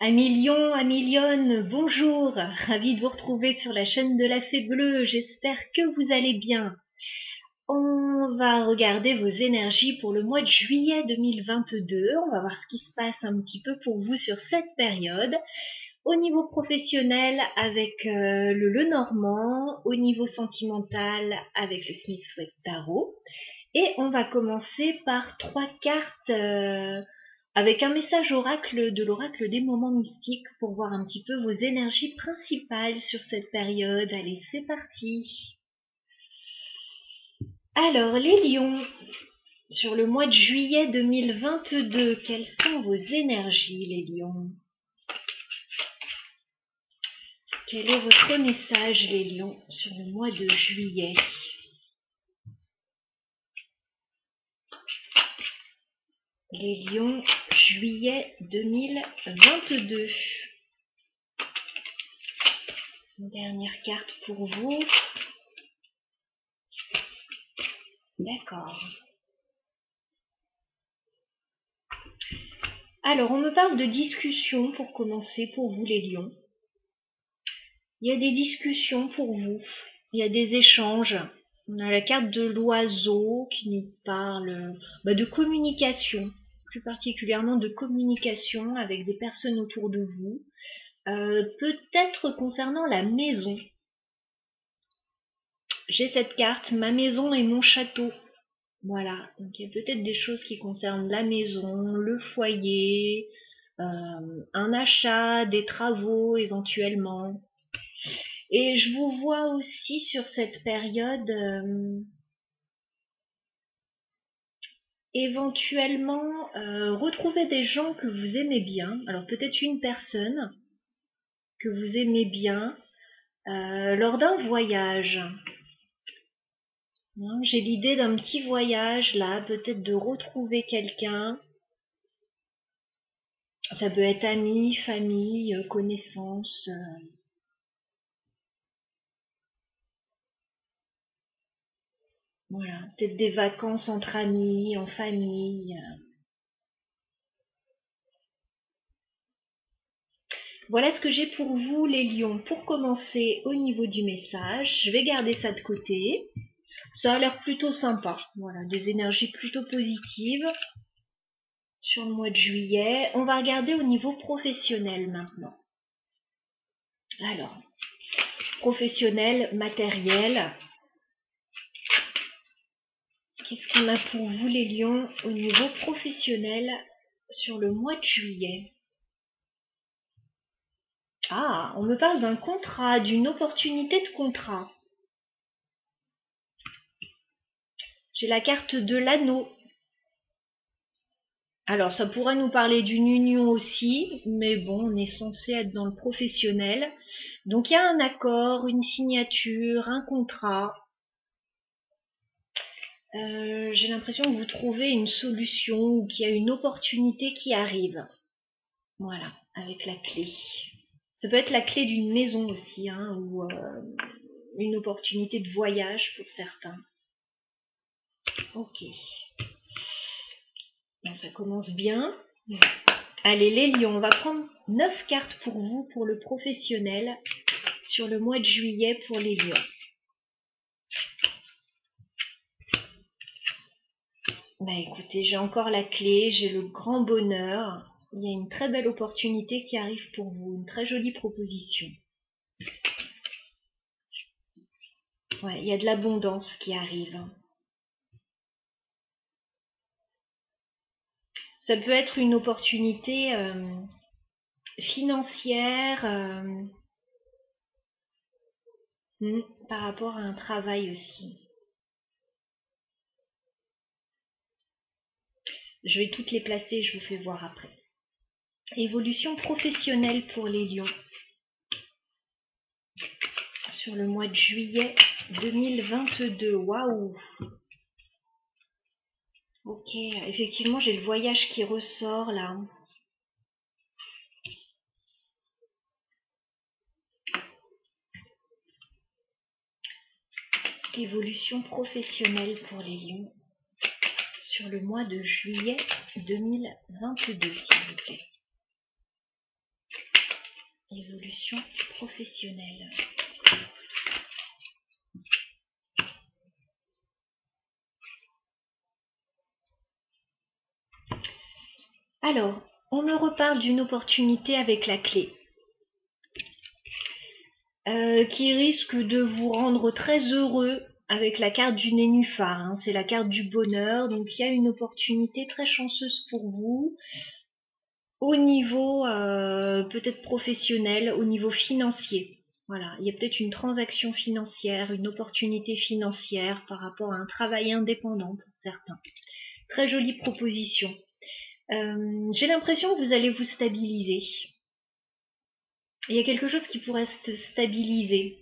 Amis lions, amis lionnes, bonjour, ravi de vous retrouver sur la chaîne de la Fée Bleue, j'espère que vous allez bien. On va regarder vos énergies pour le mois de juillet 2022, on va voir ce qui se passe un petit peu pour vous sur cette période. Au niveau professionnel avec le Lenormand, au niveau sentimental avec le Smith Sweat Tarot. Et on va commencer par 3 cartes avec un message oracle de l'oracle des moments mystiques pour voir un petit peu vos énergies principales sur cette période. Allez, c'est parti. Alors, les lions, sur le mois de juillet 2022, quelles sont vos énergies, les lions? Quel est votre message, les lions, sur le mois de juillet? Les lions, juillet 2022. Une dernière carte pour vous. D'accord. Alors, on me parle de discussion pour commencer pour vous, les lions. Il y a des discussions pour vous. Il y a des échanges. On a la carte de l'oiseau qui nous parle de communication, plus particulièrement de communication avec des personnes autour de vous. Peut-être concernant la maison. J'ai cette carte, ma maison et mon château. Voilà, donc il y a peut-être des choses qui concernent la maison, le foyer, un achat, des travaux éventuellement. Et je vous vois aussi sur cette période éventuellement retrouver des gens que vous aimez bien. Alors peut-être une personne que vous aimez bien lors d'un voyage. J'ai l'idée d'un petit voyage là, peut-être de retrouver quelqu'un. Ça peut être amis, famille, connaissances. Voilà, peut-être des vacances entre amis, en famille. Voilà ce que j'ai pour vous, les lions. Pour commencer, au niveau du message, je vais garder ça de côté. Ça a l'air plutôt sympa. Voilà, des énergies plutôt positives sur le mois de juillet. On va regarder au niveau professionnel maintenant. Alors, professionnel, matériel. Qu'est-ce qu'on a pour vous, les lions, au niveau professionnel sur le mois de juillet? Ah, on me parle d'un contrat, d'une opportunité de contrat. J'ai la carte de l'anneau. Alors, ça pourrait nous parler d'une union aussi, mais bon, on est censé être dans le professionnel. Donc, il y a un accord, une signature, un contrat. J'ai l'impression que vous trouvez une solution ou qu'il y a une opportunité qui arrive. Voilà, avec la clé. Ça peut être la clé d'une maison aussi, ou une opportunité de voyage pour certains. Ok. Bon, ça commence bien. Allez, les lions, on va prendre 9 cartes pour vous, pour le professionnel, sur le mois de juillet pour les lions. Écoutez, j'ai encore la clé, j'ai le grand bonheur. Il y a une très belle opportunité qui arrive pour vous, une très jolie proposition. Ouais, il y a de l'abondance qui arrive. Ça peut être une opportunité financière par rapport à un travail aussi. Je vais toutes les placer, je vous fais voir après. Évolution professionnelle pour les lions. Sur le mois de juillet 2022. Waouh! Ok, effectivement, j'ai le voyage qui ressort là. Évolution professionnelle pour les lions. Sur le mois de juillet 2022, s'il vous plaît. Évolution professionnelle. Alors, on me reparle d'une opportunité avec la clé. Qui risque de vous rendre très heureux avec la carte du nénuphar. Hein. C'est la carte du bonheur, donc il y a une opportunité très chanceuse pour vous au niveau peut-être professionnel, au niveau financier. Voilà, il y a peut-être une transaction financière, une opportunité financière par rapport à un travail indépendant pour certains. Très jolie proposition. J'ai l'impression que vous allez vous stabiliser. Il y a quelque chose qui pourrait se stabiliser.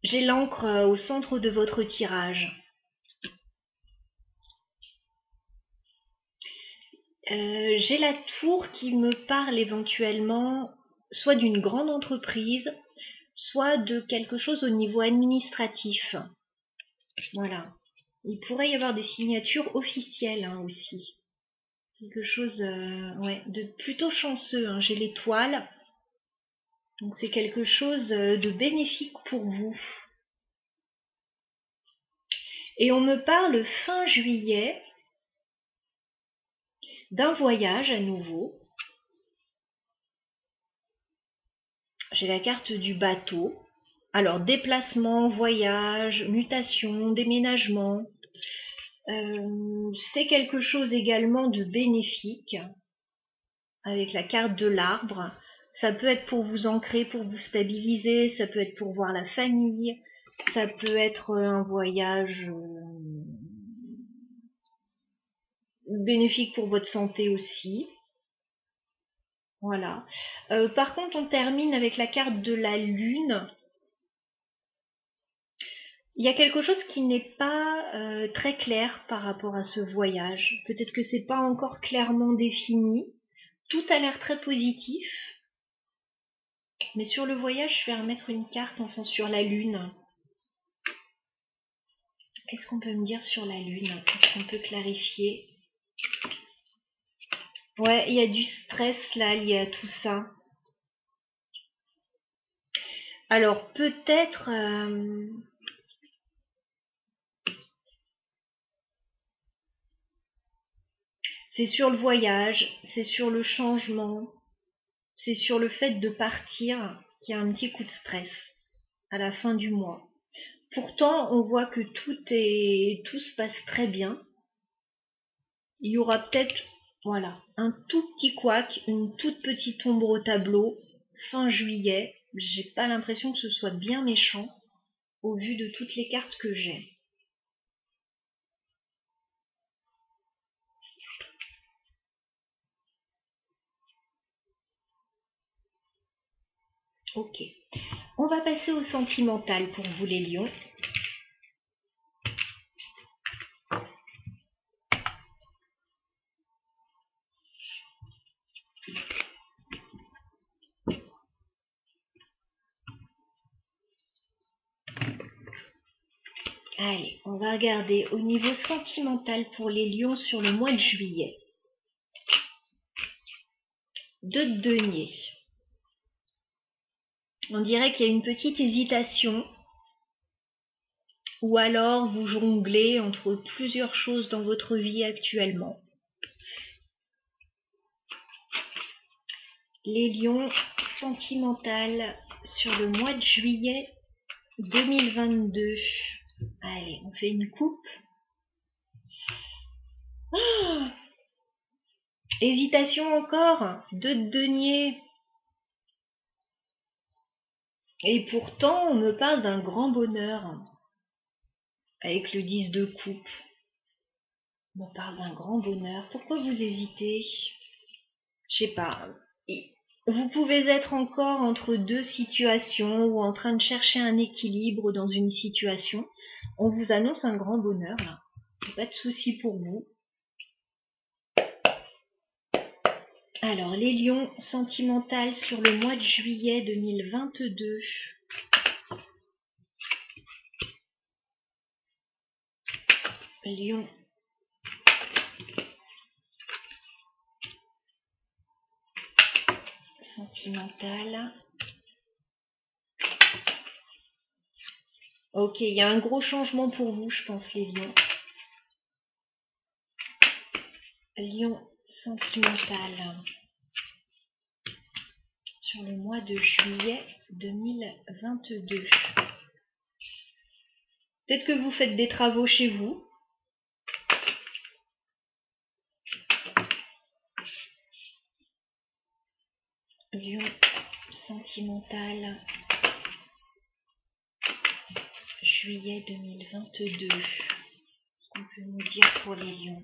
J'ai l'encre au centre de votre tirage. J'ai la tour qui me parle éventuellement soit d'une grande entreprise, soit de quelque chose au niveau administratif. Voilà. Il pourrait y avoir des signatures officielles hein, aussi. Quelque chose de plutôt chanceux. Hein. J'ai l'étoile. Donc c'est quelque chose de bénéfique pour vous. Et on me parle fin juillet d'un voyage à nouveau. J'ai la carte du bateau. Alors déplacement, voyage, mutation, déménagement. C'est quelque chose également de bénéfique avec la carte de l'arbre. Ça peut être pour vous ancrer, pour vous stabiliser, ça peut être pour voir la famille, ça peut être un voyage bénéfique pour votre santé aussi. Voilà. Par contre, on termine avec la carte de la lune. Il y a quelque chose qui n'est pas très clair par rapport à ce voyage. Peut-être que c'est pas encore clairement défini. Tout a l'air très positif. Mais sur le voyage, je vais remettre une carte, enfin sur la lune. Qu'est-ce qu'on peut me dire sur la lune? Est-ce qu'on peut clarifier? Ouais, il y a du stress là lié à tout ça. Alors peut-être... c'est sur le voyage, c'est sur le changement, c'est sur le fait de partir qu'il y a un petit coup de stress à la fin du mois. Pourtant, on voit que tout se passe très bien. Il y aura peut-être, voilà, un tout petit couac, une toute petite ombre au tableau, fin juillet. J'ai pas l'impression que ce soit bien méchant, au vu de toutes les cartes que j'ai. Ok. On va passer au sentimental pour vous les lions. Allez, on va regarder au niveau sentimental pour les lions sur le mois de juillet. 2 de denier. On dirait qu'il y a une petite hésitation. Ou alors vous jonglez entre plusieurs choses dans votre vie actuellement. Les lions sentimental sur le mois de juillet 2022. Allez, on fait une coupe. Oh, hésitation encore. 2 de denier. Et pourtant, on me parle d'un grand bonheur. Avec le 10 de coupe. On me parle d'un grand bonheur. Pourquoi vous hésitez? Je sais pas. Vous pouvez être encore entre deux situations ou en train de chercher un équilibre dans une situation. On vous annonce un grand bonheur là. Pas de souci pour vous. Alors, les lions sentimentales sur le mois de juillet 2022. Lion. sentimental. Ok, il y a un gros changement pour vous, je pense, les lions. Lion sentimental. Sur le mois de juillet 2022. Peut-être que vous faites des travaux chez vous. Lion sentimental. Juillet 2022. Qu'est-ce qu'on peut nous dire pour les lions?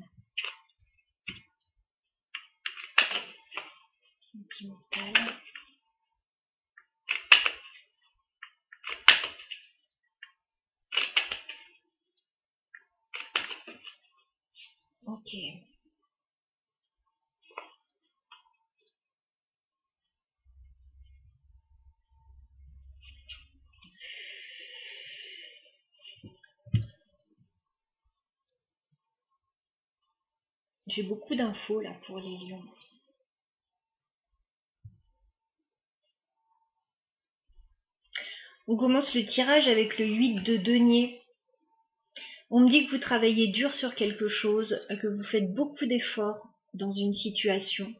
Sentimental. Ok. J'ai beaucoup d'infos là pour les lions. On commence le tirage avec le 8 de denier. On me dit que vous travaillez dur sur quelque chose, que vous faites beaucoup d'efforts dans une situation.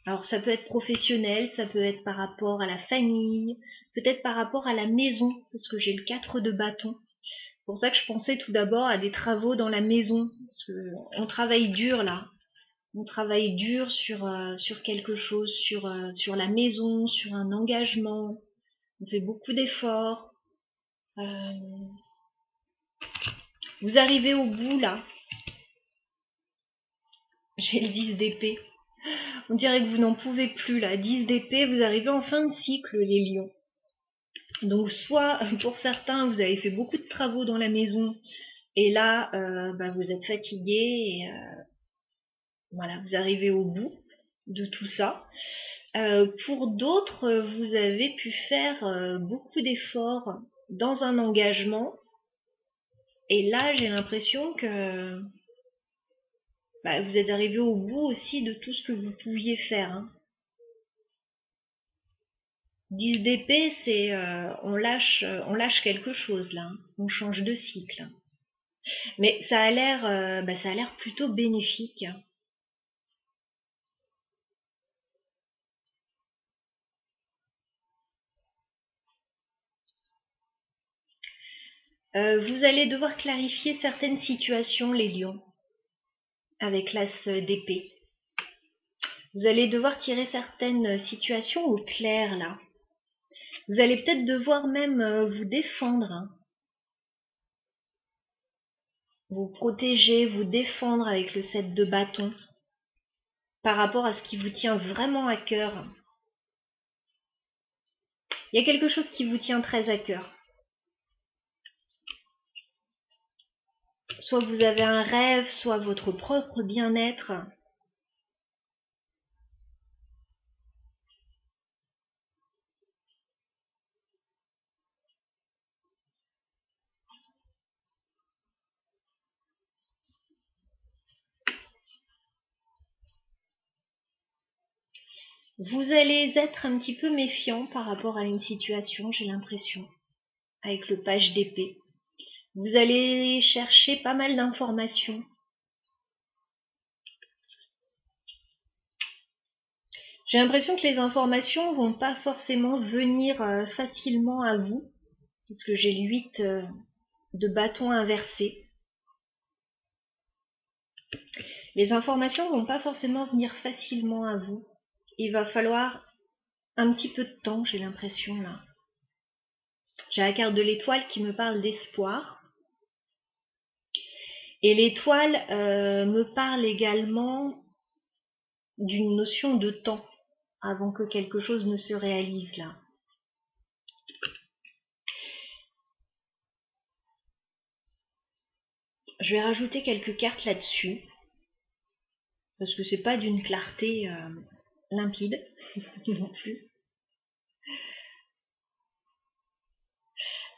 Alors ça peut être professionnel, ça peut être par rapport à la famille, peut-être par rapport à la maison, parce que j'ai le 4 de bâton. C'est pour ça que je pensais tout d'abord à des travaux dans la maison, parce qu'on travaille dur là. On travaille dur sur quelque chose, sur la maison, sur un engagement. On fait beaucoup d'efforts. Vous arrivez au bout là. J'ai le 10 d'épée. On dirait que vous n'en pouvez plus là. 10 d'épée, vous arrivez en fin de cycle les lions. Donc soit pour certains vous avez fait beaucoup de travaux dans la maison et là vous êtes fatigué et voilà, vous arrivez au bout de tout ça. Pour d'autres, vous avez pu faire beaucoup d'efforts dans un engagement et là j'ai l'impression que vous êtes arrivé au bout aussi de tout ce que vous pouviez faire. Hein. 10 d'épée, c'est on lâche quelque chose là, hein. On change de cycle. Mais ça a l'air plutôt bénéfique. Vous allez devoir clarifier certaines situations, les lions, avec l'as d'épée. Vous allez devoir tirer certaines situations au clair là. Vous allez peut-être devoir même vous défendre, hein. Vous protéger, vous défendre avec le 7 de bâton par rapport à ce qui vous tient vraiment à cœur. Il y a quelque chose qui vous tient très à cœur. Soit vous avez un rêve, soit votre propre bien-être. Vous allez être un petit peu méfiant par rapport à une situation, j'ai l'impression, avec le page d'épée. Vous allez chercher pas mal d'informations. J'ai l'impression que les informations vont pas forcément venir facilement à vous, parce que j'ai le 8 de bâton inversé. Les informations vont pas forcément venir facilement à vous. Il va falloir un petit peu de temps, j'ai l'impression là. J'ai la carte de l'étoile qui me parle d'espoir. Et l'étoile me parle également d'une notion de temps avant que quelque chose ne se réalise là. Je vais rajouter quelques cartes là-dessus parce que c'est pas d'une clarté limpide non plus.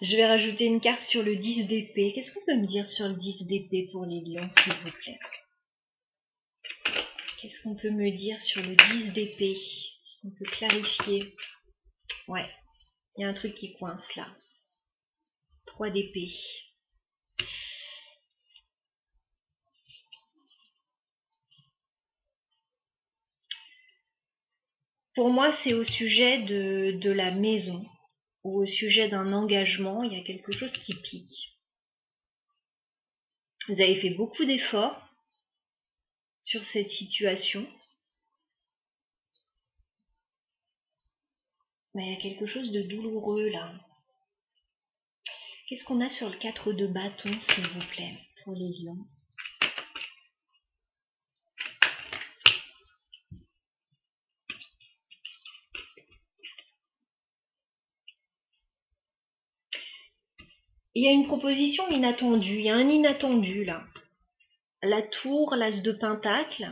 Je vais rajouter une carte sur le 10 d'épée. Qu'est-ce qu'on peut me dire sur le 10 d'épée pour les lions, s'il vous plaît? Qu'est-ce qu'on peut me dire sur le 10 d'épée? On peut clarifier. Ouais, il y a un truc qui coince là. 3 d'épée. Pour moi, c'est au sujet de la maison ou au sujet d'un engagement, il y a quelque chose qui pique. Vous avez fait beaucoup d'efforts sur cette situation. Mais il y a quelque chose de douloureux là. Qu'est-ce qu'on a sur le 4 de bâton, s'il vous plaît, pour les lions? Il y a une proposition inattendue, il y a un inattendu là. La tour, l'as de pentacle.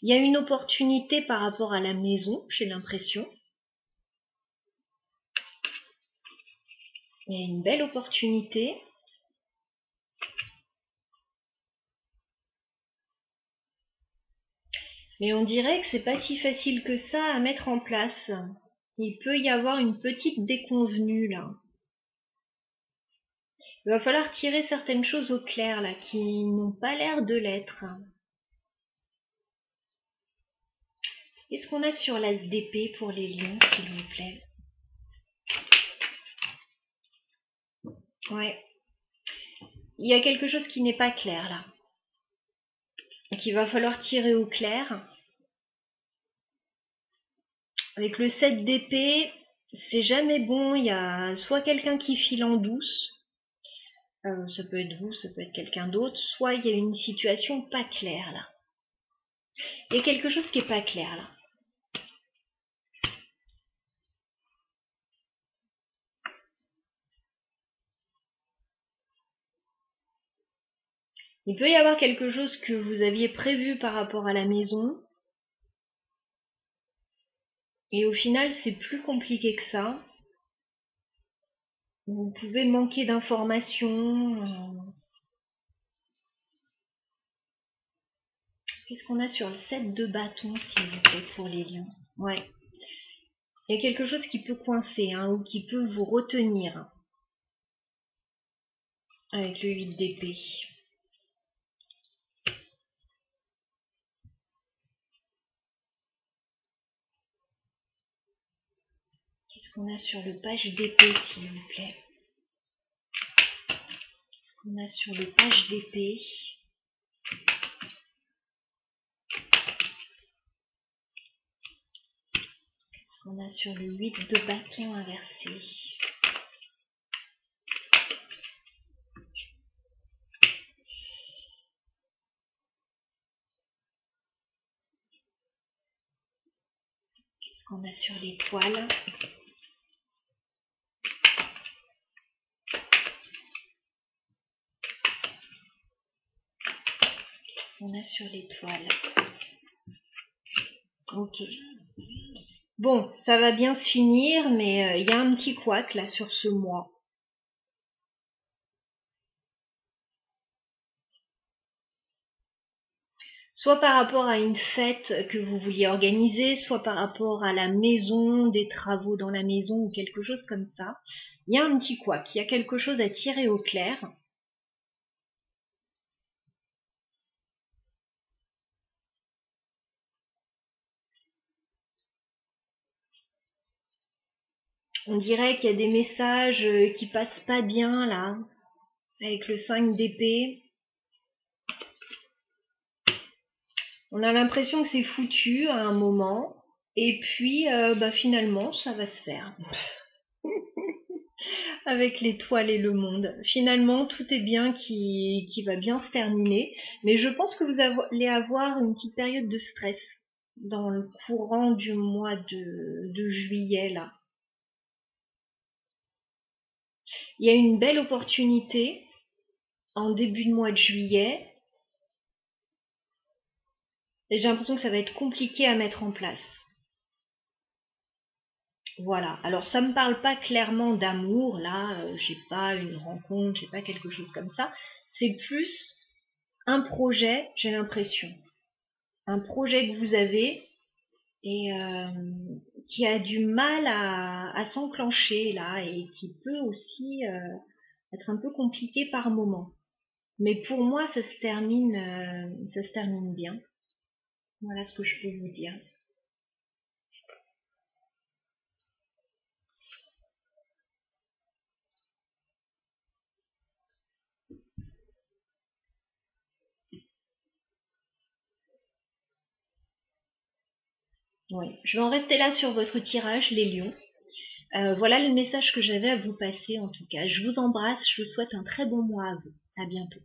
Il y a une opportunité par rapport à la maison, j'ai l'impression. Il y a une belle opportunité. Mais on dirait que c'est pas si facile que ça à mettre en place. Il peut y avoir une petite déconvenue là. Il va falloir tirer certaines choses au clair là, qui n'ont pas l'air de l'être. Qu'est-ce qu'on a sur l'as d'épée pour les lions, s'il vous plaît? Ouais. Il y a quelque chose qui n'est pas clair là. Donc il va falloir tirer au clair. Avec le 7 d'épée, c'est jamais bon. Il y a soit quelqu'un qui file en douce. Ça peut être vous, ça peut être quelqu'un d'autre. Soit il y a une situation pas claire là. Il y a quelque chose qui est pas clair là. Il peut y avoir quelque chose que vous aviez prévu par rapport à la maison. Et au final, c'est plus compliqué que ça. Vous pouvez manquer d'informations. Qu'est-ce qu'on a sur le 7 de bâton, s'il vous plaît, pour les lions? Ouais. Il y a quelque chose qui peut coincer, hein, ou qui peut vous retenir. Avec le 8 d'épée. Qu'est-ce qu'on a sur le page d'épée, s'il vous plaît? Qu'est-ce qu'on a sur le page d'épée? Qu'est-ce qu'on a sur le 8 de bâton inversé? Qu'est-ce qu'on a sur l'étoile? Qu'est-ce qu'on a sur l'étoile? Ok. Bon, ça va bien se finir, mais il y a un petit couac là sur ce mois. Soit par rapport à une fête que vous vouliez organiser, soit par rapport à la maison, des travaux dans la maison ou quelque chose comme ça. Il y a un petit couac, il y a quelque chose à tirer au clair. On dirait qu'il y a des messages qui passent pas bien là, avec le 5 d'épée. On a l'impression que c'est foutu à un moment, et puis finalement ça va se faire. Avec l'étoile et le monde. Finalement, tout est bien qui va bien se terminer, mais je pense que vous allez avoir une petite période de stress dans le courant du mois de juillet là. Il y a une belle opportunité en début de mois de juillet, et j'ai l'impression que ça va être compliqué à mettre en place. Voilà, alors ça me parle pas clairement d'amour, là, j'ai pas une rencontre, j'ai pas quelque chose comme ça. C'est plus un projet, j'ai l'impression. Un projet que vous avez et qui a du mal à s'enclencher là et qui peut aussi être un peu compliqué par moment. Mais pour moi, ça se termine bien. Voilà ce que je peux vous dire. Oui, je vais en rester là sur votre tirage, les lions. Voilà le message que j'avais à vous passer en tout cas. Je vous embrasse, je vous souhaite un très bon mois à vous. À bientôt.